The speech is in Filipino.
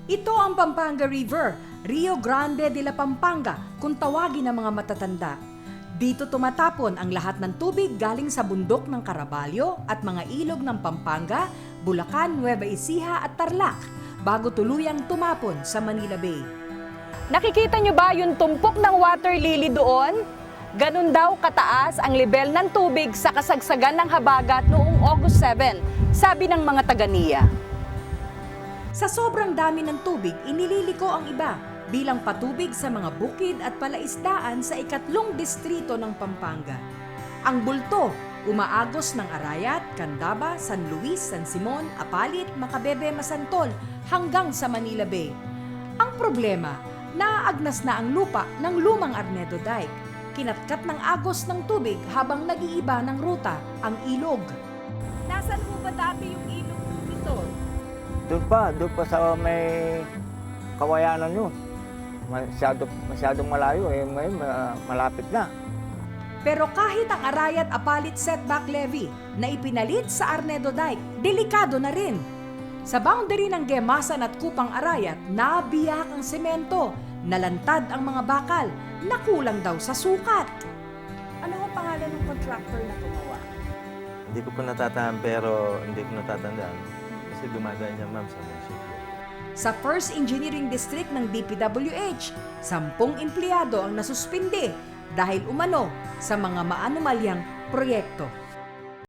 Ito ang Pampanga River, Rio Grande de la Pampanga kung tawagin ng mga matatanda. Dito tumatapon ang lahat ng tubig galing sa bundok ng Caraballo at mga ilog ng Pampanga, Bulacan, Nueva Ecija at Tarlac bago tuluyang tumapon sa Manila Bay. Nakikita nyo ba yung tumpok ng water lily doon? Ganun daw kataas ang level ng tubig sa kasagsagan ng habagat noong August 7, sabi ng mga taga-NIA. Sa sobrang dami ng tubig, inililiko ang iba bilang patubig sa mga bukid at palaisdaan sa ikatlong distrito ng Pampanga. Ang bulto, umaagos ng Arayat, Candaba, San Luis, San Simon, Apalit, Macabebe, Masantol hanggang sa Manila Bay. Ang problema, naaagnas na ang lupa ng lumang Arnedo Dike. Kinatkat ng agos ng tubig habang nag-iiba ng ruta ang ilog. Nasaan po ba dati yung ilog dito? Doon pa sa may kawayanan yun. Masyadong malayo eh, ngayon malapit na. Pero kahit ang Arayat Apalit Setback Levee na ipinalit sa Arnedo Dike, delikado na rin. Sa boundary ng Gemasan at Kupang Arayat, nabiyak ang semento, nalantad ang mga bakal, nakulang daw sa sukat. Ano ang pangalan ng contractor na gumawa? Hindi ko po natatandaan pero hindi ko natatandaan kasi dumadaan niya ma'am sa munisipyo. Sa First Engineering District ng DPWH, 10 empleyado ang nasuspindi dahil umano sa mga maanumalyang proyekto.